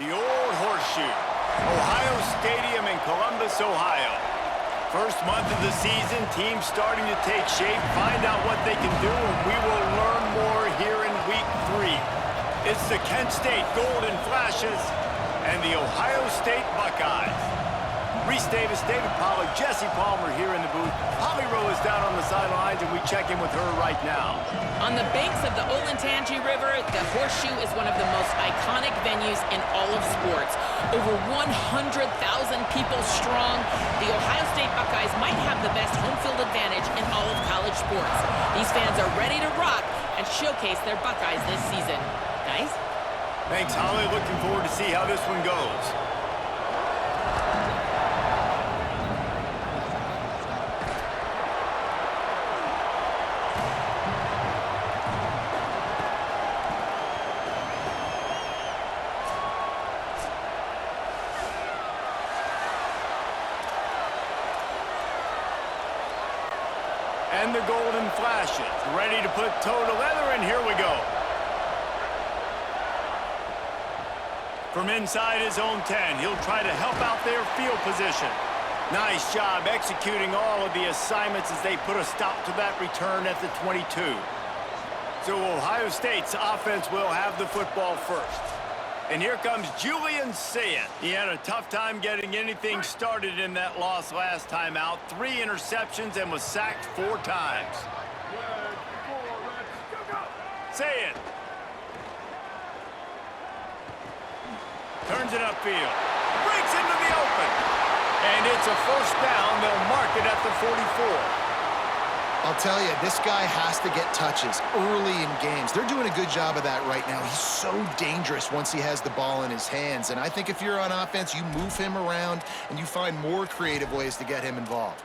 The old horseshoe, Ohio Stadium in Columbus, Ohio. First month of the season, teams starting to take shape, find out what they can do, and we will learn more here in week 3. It's the Kent State Golden Flashes and the Ohio State Buckeyes. Reese Davis, David Pollack, Jesse Palmer here in the booth. Holly Rowe is down on the sidelines, and we check in with her right now. On the banks of the Olentangy River, the Horseshoe is one of the most iconic venues in all of sports. Over 100,000 people strong, the Ohio State Buckeyes might have the best home field advantage in all of college sports. These fans are ready to rock and showcase their Buckeyes this season. Guys? Thanks, Holly. Looking forward to see how this one goes. And the Golden Flashes, ready to put toe to leather, and here we go. From inside his own 10, he'll try to help out their field position. Nice job executing all of the assignments as they put a stop to that return at the 22. So Ohio State's offense will have the football first. And here comes Julian Sayin. He had a tough time getting anything started in that loss last time out. 3 interceptions and was sacked 4 times. Sayin turns it upfield. Breaks into the open. And it's a first down. They'll mark it at the 44. I'll tell you, this guy has to get touches early in games. They're doing a good job of that right now. He's so dangerous once he has the ball in his hands. And I think if you're on offense, you move him around and you find more creative ways to get him involved.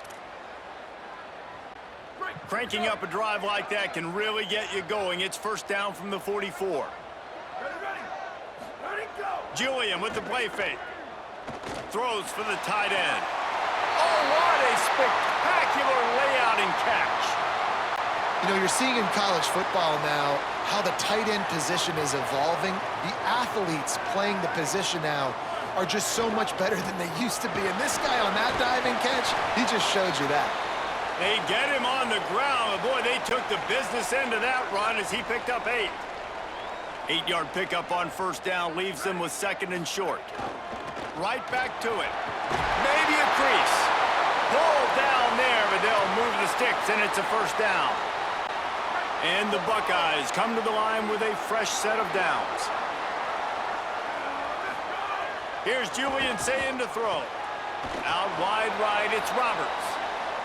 Cranking up a drive like that can really get you going. It's first down from the 44. Julian with the play fake. Throws for the tight end. Oh, what a spectacular layout and catch. You know, you're seeing in college football now how the tight end position is evolving. The athletes playing the position now are just so much better than they used to be. And this guy on that diving catch, he just showed you that. They get him on the ground. Boy, they took the business end of that run as he picked up 8. 8-yard pickup on first down leaves them with 2nd and short. Right back to it. Maybe a crease. Pulled down there, but they'll move the sticks, and it's a first down. And the Buckeyes come to the line with a fresh set of downs. Here's Julian Sayin to throw. Out wide right, it's Roberts.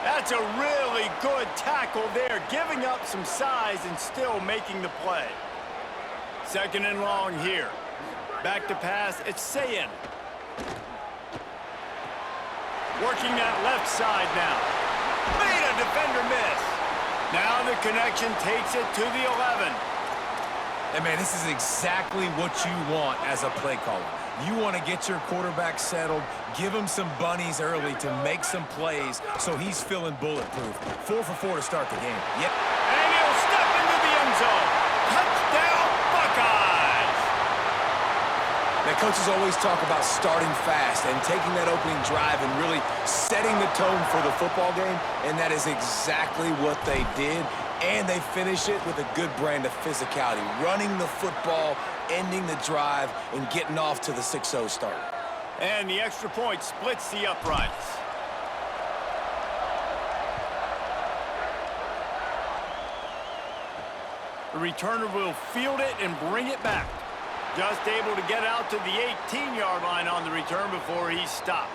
That's a really good tackle there, giving up some size and still making the play. 2nd and long here. Back to pass, it's Sayin. Working that left side now. Made a defender miss. Now the connection takes it to the 11. Hey, man, this is exactly what you want as a play caller. You want to get your quarterback settled, give him some bunnies early to make some plays so he's feeling bulletproof. 4 for 4 to start the game. Yep. And he'll step into the end zone. Touchdown, Buckeyes! Now, coaches always talk about starting fast and taking that opening drive and really setting the tone for the football game, and that is exactly what they did. And they finish it with a good brand of physicality, running the football, ending the drive, and getting off to the 6-0 start. And the extra point splits the uprights. The returner will field it and bring it back. Just able to get out to the 18-yard line on the return before he's stopped.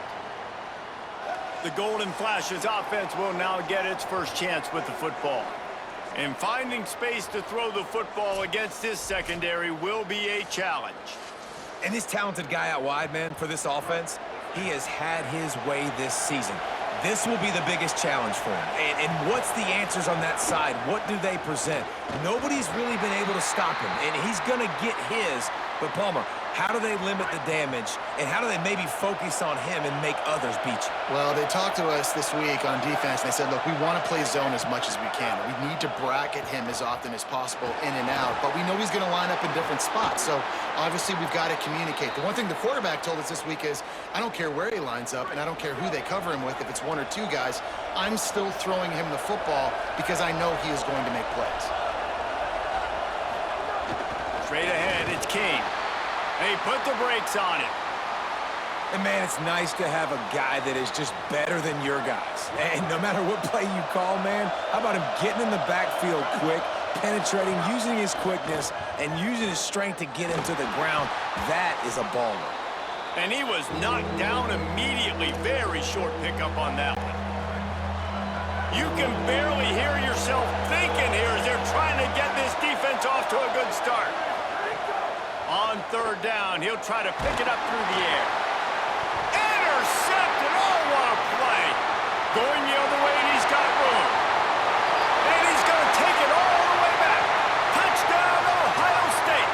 The Golden Flashes offense will now get its first chance with the football. And finding space to throw the football against this secondary will be a challenge. And this talented guy out wide, man, for this offense, he has had his way this season. This will be the biggest challenge for him. And what's the answers on that side? What do they present? Nobody's really been able to stop him, and he's going to get his. But, Palmer, How do they limit the damage, and how do they maybe focus on him and make others beat you? Well, they talked to us this week on defense, and they said, look, we want to play zone as much as we can. We need to bracket him as often as possible in and out, but we know he's going to line up in different spots, so obviously we've got to communicate. The one thing the quarterback told us this week is, I don't care where he lines up, and I don't care who they cover him with, if it's one or two guys, I'm still throwing him the football because I know he is going to make plays. Straight ahead, it's King. They put the brakes on it. And, man, it's nice to have a guy that is just better than your guys. And no matter what play you call, man, how about him getting in the backfield quick, penetrating, using his quickness, and using his strength to get him to the ground? That is a baller. And he was knocked down immediately. Very short pickup on that one. You can barely hear yourself thinking here as they're trying to get this defense off to a good start. On third down, he'll try to pick it up through the air. Intercepted! Oh, what a play! Going the other way, and he's got room. And he's going to take it all the way back. Touchdown, Ohio State!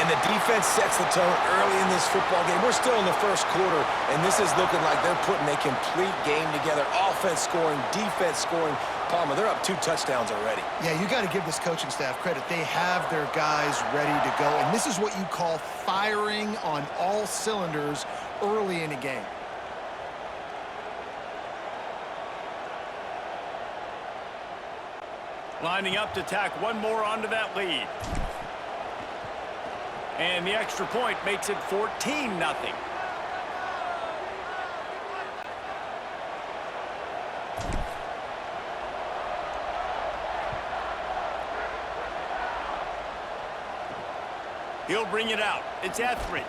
And the defense sets the tone early in this football game. We're still in the first quarter, and this is looking like they're putting a complete game together. Offense scoring, defense scoring. Palmer, they're up 2 touchdowns already. Yeah, you got to give this coaching staff credit. They have their guys ready to go, and this is what you call firing on all cylinders early in a game. Lining up to tack one more onto that lead. And the extra point makes it 14-0. He'll bring it out. It's Etheridge.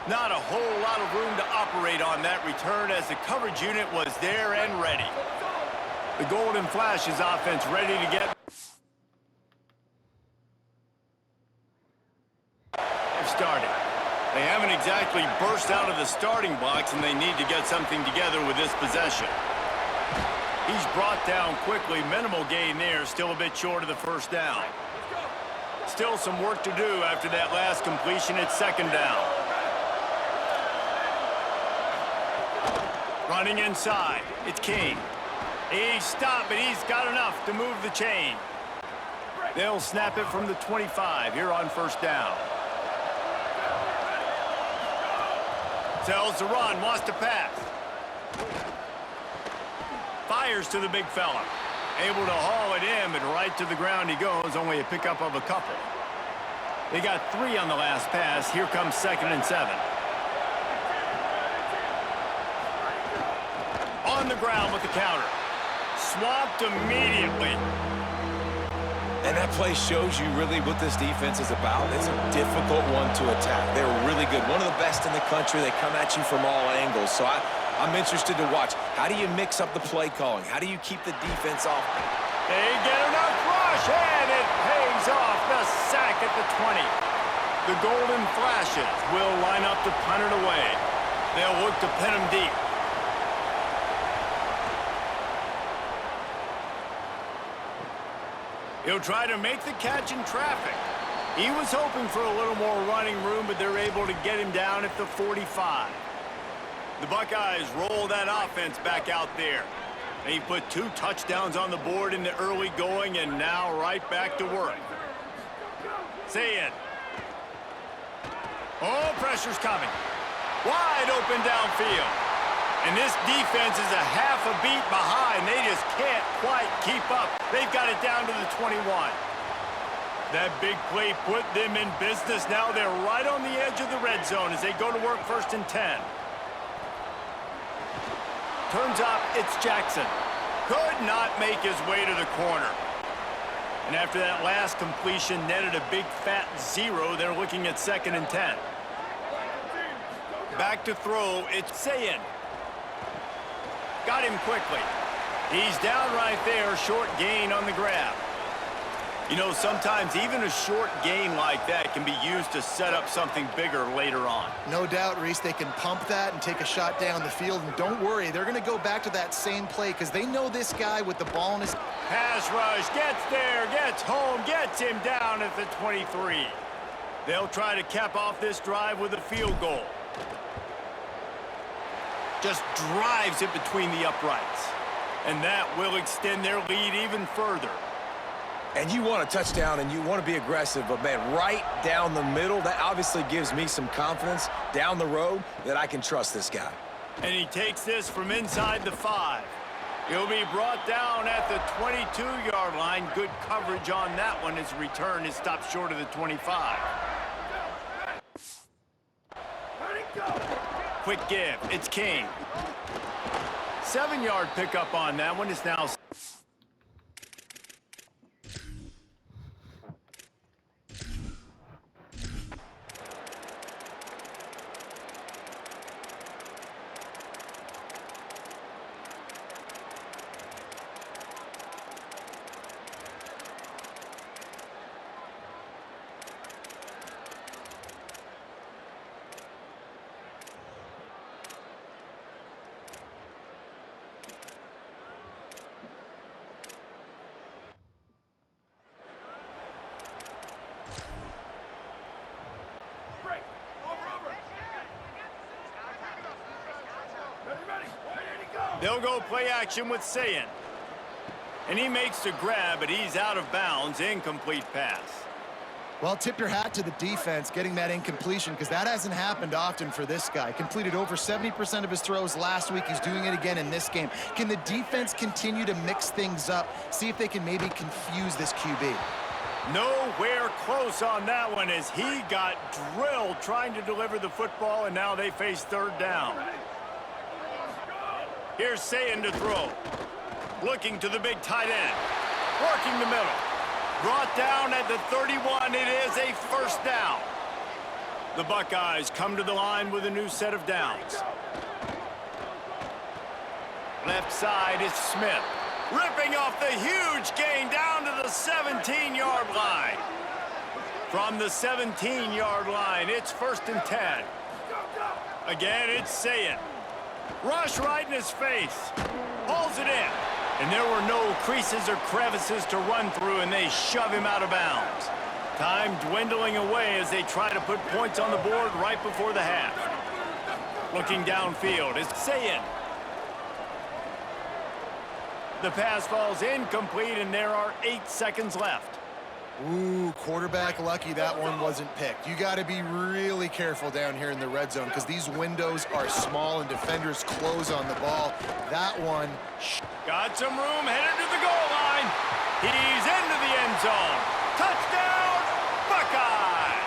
Not a whole lot of room to operate on that return as the coverage unit was there and ready. The Golden Flashes offense ready to get... They've started. They haven't exactly burst out of the starting blocks, and they need to get something together with this possession. He's brought down quickly. Minimal gain there. Still a bit short of the first down. Still some work to do after that last completion at second down. Running inside, it's King. He's stopped, but he's got enough to move the chain. They'll snap it from the 25 here on first down. Tells to run, wants to pass. Fires to the big fella. Able to haul it in, but right to the ground he goes. Only a pickup of a couple. They got 3 on the last pass. Here comes 2nd and 7. On the ground with the counter. Swamped immediately. And that play shows you really what this defense is about. It's a difficult one to attack. They're really good. One of the best in the country. They come at you from all angles. So I'm interested to watch. How do you mix up the play calling? How do you keep the defense off? They get enough rush, and it pays off. The sack at the 20. The Golden Flashes will line up to punt it away. They'll look to pin him deep. He'll try to make the catch in traffic. He was hoping for a little more running room, but they're able to get him down at the 45. The Buckeyes roll that offense back out there. They put 2 touchdowns on the board in the early going, and now right back to work. Say it. Oh, pressure's coming. Wide open downfield. And this defense is a half a beat behind. They just can't quite keep up. They've got it down to the 21. That big play put them in business. Now they're right on the edge of the red zone as they go to work 1st and 10. Turns up, it's Jackson. Could not make his way to the corner. And after that last completion netted a big fat 0, they're looking at 2nd and 10. Back to throw, it's Sayin. Got him quickly. He's down right there, short gain on the grab. You know, sometimes even a short gain like that can be used to set up something bigger later on. No doubt, Reese, they can pump that and take a shot down the field. And don't worry, they're going to go back to that same play because they know this guy with the ball in his... Pass rush, gets there, gets home, gets him down at the 23. They'll try to cap off this drive with a field goal. Just drives it between the uprights. And that will extend their lead even further. And you want a touchdown and you want to be aggressive, but man, right down the middle, that obviously gives me some confidence down the road that I can trust this guy. And he takes this from inside the 5. He'll be brought down at the 22-yard line. Good coverage on that one. His return is stopped short of the 25. Quick give. It's King. 7-yard pickup on that one is now... They'll go play action with Sayin. And he makes the grab, but he's out of bounds. Incomplete pass. Well, tip your hat to the defense getting that incompletion, because that hasn't happened often for this guy. Completed over 70% of his throws last week. He's doing it again in this game. Can the defense continue to mix things up? See if they can maybe confuse this QB. Nowhere close on that one as he got drilled trying to deliver the football, and now they face third down. Here's Sayin to throw. Looking to the big tight end. Working the middle. Brought down at the 31. It is a first down. The Buckeyes come to the line with a new set of downs. Left side is Smith. Ripping off the huge gain down to the 17-yard line. From the 17-yard line, it's 1st and 10. Again, it's Sayin. Rush right in his face. Pulls it in. And there were no creases or crevices to run through, and they shove him out of bounds. Time dwindling away as they try to put points on the board right before the half. Looking downfield is Sayin. The pass falls incomplete, and there are 8 seconds left. Ooh, quarterback lucky that one wasn't picked. You got to be really careful down here in the red zone because these windows are small and defenders close on the ball. That one... Got some room, headed to the goal line. He's into the end zone. Touchdown, Buckeye!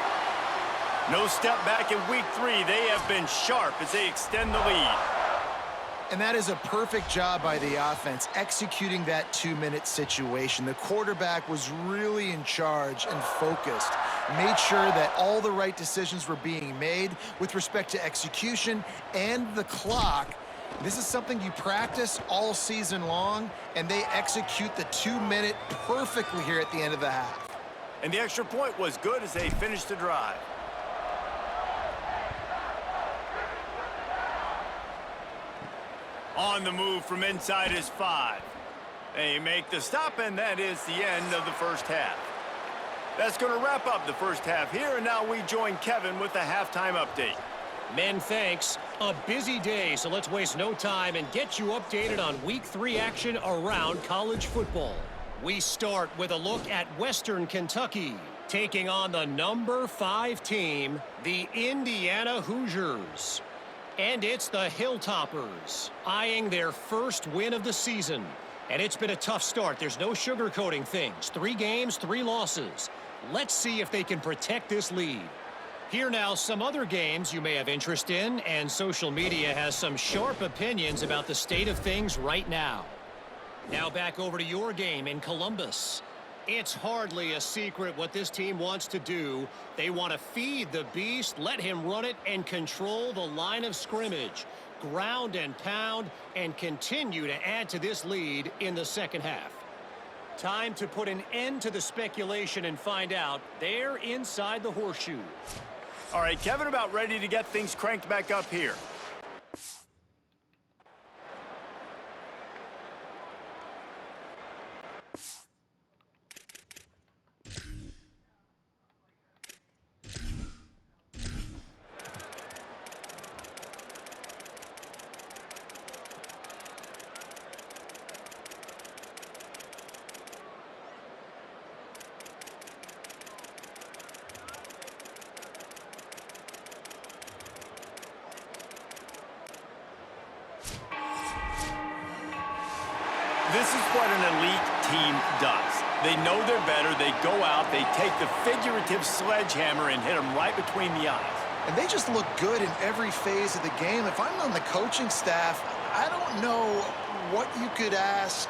No step back in week 3. They have been sharp as they extend the lead. And that is a perfect job by the offense, executing that 2-minute situation. The quarterback was really in charge and focused, made sure that all the right decisions were being made with respect to execution and the clock. This is something you practice all season long, and they execute the 2-minute perfectly here at the end of the half. And the extra point was good as they finished the drive. On the move from inside is 5. They make the stop, and that is the end of the first half. That's going to wrap up the first half here, and now we join Kevin with the halftime update. Men, thanks. A busy day, so let's waste no time and get you updated on Week 3 action around college football. We start with a look at Western Kentucky, taking on the number 5 team, the Indiana Hoosiers. And it's the Hilltoppers, eyeing their first win of the season. And it's been a tough start. There's no sugarcoating things. 3 games, 3 losses. Let's see if they can protect this lead. Here now, some other games you may have interest in, and social media has some sharp opinions about the state of things right now. Now back over to your game in Columbus. It's hardly a secret what this team wants to do. They want to feed the beast, let him run it, and control the line of scrimmage. Ground and pound, and continue to add to this lead in the second half. Time to put an end to the speculation and find out. They're inside the horseshoe. All right, Kevin, about ready to get things cranked back up here. This is what an elite team does. They know they're better. They go out, they take the figurative sledgehammer and hit them right between the eyes. And they just look good in every phase of the game. If I'm on the coaching staff, I don't know what you could ask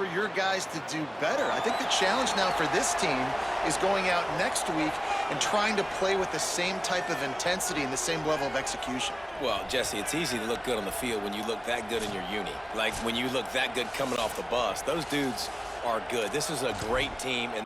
for your guys to do better. I think the challenge now for this team is going out next week and trying to play with the same type of intensity and the same level of execution. Well, Jesse, it's easy to look good on the field when you look that good in your uni. Like when you look that good coming off the bus. Those dudes are good. This is a great team. And